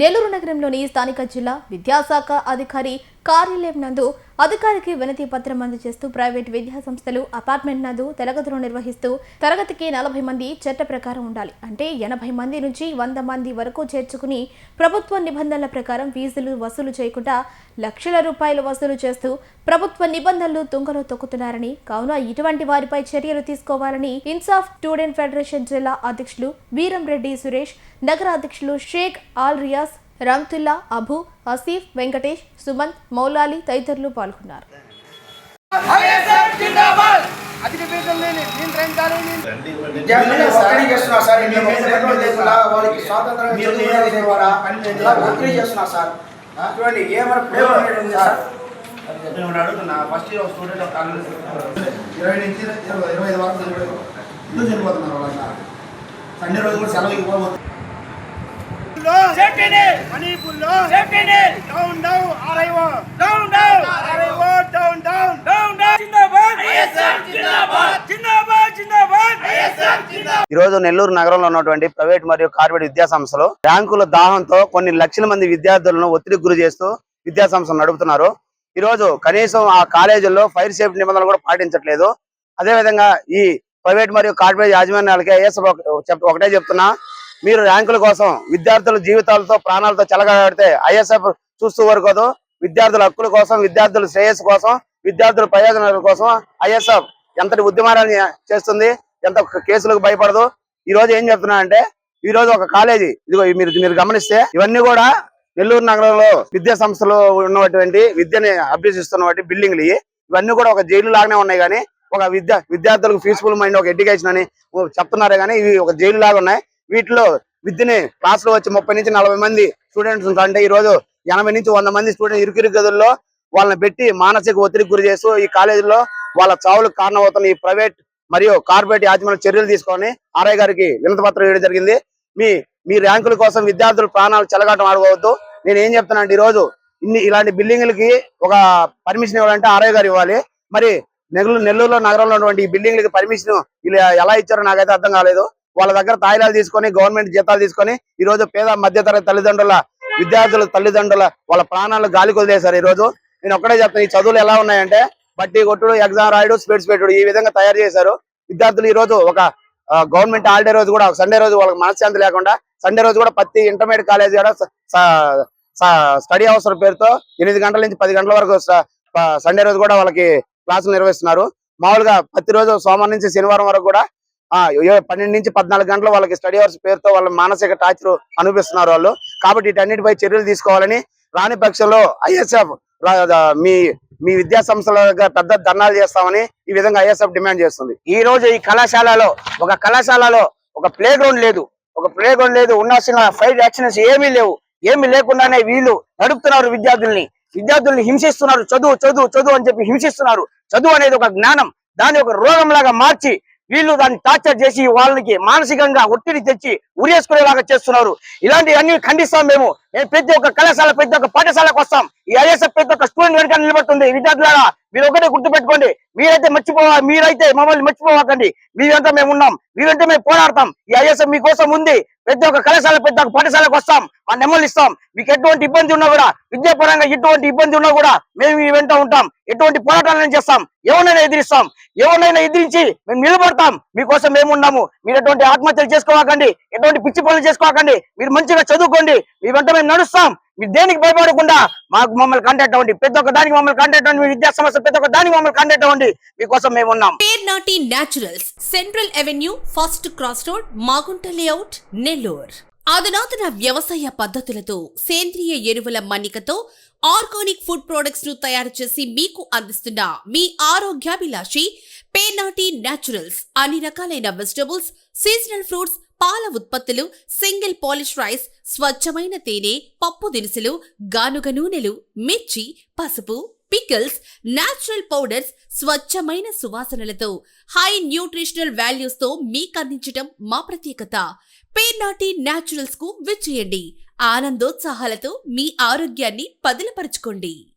నెల్లూరు నగరంలోని స్థానిక జిల్లా విద్యాశాఖ అధికారి కార్యాలయం నందు అధికారికి వినతి పత్రం అందజేస్తూ ప్రైవేట్ విద్యా సంస్థలు అపార్ట్మెంట్ నందు తరగతులు నిర్వహిస్తూ తరగతికి 40 మంది చట్ట ప్రకారం ఉండాలి అంటే 80 మంది నుంచి 100 మంది వరకు చేర్చుకుని ప్రభుత్వ నిబంధనల ప్రకారం ఫీజులు వసూలు చేయకుండా లక్షల రూపాయలు వసూలు చేస్తూ ప్రభుత్వ నిబంధనలు తుంగలో తొక్కుతున్నారని కావున ఇటువంటి వారిపై చర్యలు తీసుకోవాలని ఇన్సాఫ్ స్టూడెంట్ ఫెడరేషన్ జిల్లా అధ్యక్షులు వీరంరెడ్డి సురేష్, నగర అధ్యక్షులు షేక్ ఆల్ రియాజ్, రామ్తుల్లా, అబు, ఆసిఫ్, వెంకటేష్, సుమంత్, మౌలాలి తదితరులు పాల్గొన్నారు. ఫస్ట్ ఇయర్ స్టూడెంట్ 20 నుంచి 25 వరకు చనిపోతున్నారు. వాళ్ళ సండే రోజు కూడా సెలవు ఇవ్వబోతున్నారు. ఈ రోజు నెల్లూరు నగరంలో ఉన్నటువంటి ప్రైవేట్ మరియు కార్పొరేట్ విద్యా సంస్థలు ర్యాంకుల దాహంతో కొన్ని లక్షల మంది విద్యార్థులను ఒత్తిడికి గురి చేస్తూ విద్యా సంస్థలు నడుపుతున్నారు. ఈ రోజు కనీసం ఆ కాలేజీల్లో ఫైర్ సేఫ్టీ నిబంధనలు కూడా పాటించట్లేదు. అదే విధంగా ఈ ప్రైవేట్ మరియు కార్పొరేట్ యాజమాన్యాలకి ఒకటే చెప్తున్నా, మీరు ర్యాంకుల కోసం విద్యార్థుల జీవితాలతో ప్రాణాలతో చెలగాడితే ఐఎస్ఎఫ్ చూస్తూ వరకోదు. విద్యార్థుల హక్కుల కోసం, విద్యార్థుల శ్రేయస్సు కోసం, విద్యార్థుల ప్రయోజనాల కోసం ఐఎస్ఎఫ్ ఎంతటి ఉద్యమాన్ని చేస్తుంది, ఎంత కేసులకు భయపడదు. ఈ రోజు ఏం చెప్తున్నా అంటే, ఈ రోజు ఒక కాలేజీ ఇదిగో మీరు గమనిస్తే ఇవన్నీ కూడా నెల్లూరు నగరంలో విద్యా సంస్థలు ఉన్నటువంటి విద్యని అభ్యసిస్తున్నటువంటి బిల్డింగ్లు ఇవన్నీ కూడా ఒక జైలు లాగానే ఉన్నాయి. కానీ ఒక విద్యార్థులకు పీస్ఫుల్ మైండ్ ఒక ఎడ్యుకేషన్ అని చెప్తున్నారే కానీ ఇవి ఒక జైలు లాగా ఉన్నాయి. వీటిలో విద్యని క్లాస్ లో వచ్చి 30 నుంచి 40 మంది స్టూడెంట్స్ అంటే ఈ రోజు 80 నుంచి 100 మంది స్టూడెంట్ ఇరుకిరు గదుల్లో వాళ్ళని పెట్టి మానసిక ఒత్తిడికి గురి చేస్తూ ఈ కాలేజీలో వాళ్ళ చావులకు కారణమవుతున్న ఈ ప్రైవేట్ మరియు కార్పొరేట్ యాజమాన్య చర్యలు తీసుకొని ఆర్ఐ గారికి వినతి పత్రం ఇవ్వడం జరిగింది. మీ ర్యాంకుల కోసం విద్యార్థుల ప్రాణాలు చెలగాటం ఆడుకోవద్దు. నేను ఏం చెప్తున్నా అంటే, ఈ రోజు ఇలాంటి బిల్డింగ్లకి ఒక పర్మిషన్ ఇవ్వాలంటే ఆర్ఐ గారు ఇవ్వాలి. మరి నెల్లూరులో నగరంలో ఉన్నటువంటి ఈ బిల్డింగ్లకి పర్మిషన్ ఇలా ఎలా ఇచ్చారో నాకైతే అర్థం కాలేదు. వాళ్ళ దగ్గర తాయిలాలు తీసుకొని గవర్నమెంట్ జీతాలు తీసుకొని ఈ రోజు పేద మధ్యతరగతి తల్లిదండ్రుల విద్యార్థుల తల్లిదండ్రుల వాళ్ళ ప్రాణాలు గాలికి వదిలేశారు. ఈ రోజు నేను ఒక్కడే చెప్తాను, ఈ చదువులు ఎలా ఉన్నాయంటే బట్టి కొట్టుడు, ఎగ్జామ్ రాయడు, స్పీడ్స్ పెట్టుడు ఈ విధంగా తయారు చేశారు. విద్యార్థులు ఈ రోజు ఒక గవర్నమెంట్ హాలిడే రోజు కూడా సండే రోజు వాళ్ళకి మనశ్శాంతి లేకుండా సండే రోజు కూడా ప్రతి ఇంటర్మీడియట్ కాలేజ్ కూడా స్టడీ అవసరం పేరుతో 8 గంటల నుంచి 10 గంటల వరకు సండే రోజు కూడా వాళ్ళకి క్లాసులు నిర్వహిస్తున్నారు. మామూలుగా ప్రతిరోజు సోమవారం నుంచి శనివారం వరకు కూడా 12 నుంచి 14 గంటలు వాళ్ళకి స్టడీ అవర్స్ పేరుతో వాళ్ళ మానసిక టార్చర్ అనిపిస్తున్నారు వాళ్ళు. కాబట్టి వీటన్నిటిపై చర్యలు తీసుకోవాలని, రాని పక్షంలో ఐఎస్ఎఫ్ మీ విద్యా సంస్థల పెద్ద ధర్నాలు చేస్తామని ఈ విధంగా ఐఎస్ఎఫ్ డిమాండ్ చేస్తుంది. ఈ రోజు ఈ కళాశాలలో ఒక ప్లే గ్రౌండ్ లేదు, ఉండాల్సిన ఫైర్ యాక్షన్స్ ఏమీ లేవు. ఏమీ లేకుండానే వీళ్ళు నడుపుతున్నారు విద్యార్థుల్ని హింసిస్తున్నారు. చదువు అని చెప్పి హింసిస్తున్నారు. చదువు అనేది ఒక జ్ఞానం, దాన్ని ఒక రోగం లాగా మార్చి వీళ్ళు దాన్ని టార్చర్ చేసి వాళ్ళకి మానసికంగా ఒత్తిడి తెచ్చి ఉరేసుకునేలాగా చేస్తున్నారు. ఇలాంటివన్నీ ఖండిస్తాం. మేము ప్రతి ఒక్క కళాశాల, ప్రతి ఒక్క పాఠశాలకు వస్తాం. ఈ ఐఎస్ఎఫ్ ప్రతి ఒక్క స్టూడెంట్ వెనక నిలబడుతుంది. విద్యార్థులారా మీరు ఒకటే గుర్తుపెట్టుకోండి, మీరైతే మమ్మల్ని మర్చిపోవాకండి. మీరంతా మేము ఉన్నాం, మీరంతా మేము పోరాడతాం. ఈ ఐఎస్ఎఫ్ మీకోసం ఉంది. ప్రతి ఒక్క కళాశాల, ప్రతి ఒక్క పాఠశాలకు వస్తాం, మా నెమ్మలు ఇస్తాం. మీకు ఎటువంటి ఇబ్బంది ఉన్నా కూడా, విద్యాపరంగా ఎటువంటి ఇబ్బంది ఉన్నా కూడా మేము మీ వెంట ఉంటాం. ఎటువంటి పోరాటాలను చేస్తాం, ఎవరినైనా ఎదిరించి మేము నిలబడతాం. మీకోసం మేము ఉన్నాము. మీరు ఎటువంటి ఆత్మహత్యలు చేసుకోవాకండి, ఎటువంటి పిచ్చి పనులు చేసుకోవాకండి. మీరు మంచిగా చదువుకోండి, మీ వెంట మేము నడుస్తాం. మీరు దేనికి భయపడకుండా మమ్మల్ని కాంటాక్ట్ అవ్వండి. ప్రతి ఒక్క దానికి మమ్మల్ని కాంటాక్ట్ అవ్వండి. మీ విద్యా సమస్య ప్రతి ఒక్క దానికి మమ్మల్ని కాంటాక్ట్ అవ్వండి. మీకోసం మేము ఉన్నాం. Pernati naturals, central avenue, first cross road, Magunta layout, Nellore. అధునాతన వ్యవసాయ పద్ధతులతో సేంద్రియ ఎరువుల మన్నికతో ఆర్గానిక్ ఫుడ్ ప్రొడక్ట్స్ ను తయారు చేసి మీకు అందిస్తున్న మీ ఆరోగ్యాభిలాషి పేర్నాటి న్యాచురల్స్. అన్ని రకాలైన వెజిటబుల్స్, సీజనల్ ఫ్రూట్స్, పాల ఉత్పత్తులు, సింగిల్ పాలిష్ రైస్, స్వచ్ఛమైన తేనె, పప్పు దినుసులు, గానుగ నూనెలు, మిర్చి, పసుపు, పికిల్స్, నేచురల్ పౌడర్స్, స్వచ్ఛమైన సువాసనలతో హై న్యూట్రిషనల్ వాల్యూస్ తో మీకందించటం మా ప్రత్యేకత. పేర్నాటి న్యాచురల్స్ కు విచ్చేయండి. ఆనందోత్సాహాలతో మీ ఆరోగ్యాన్ని పదిలపరచుకోండి.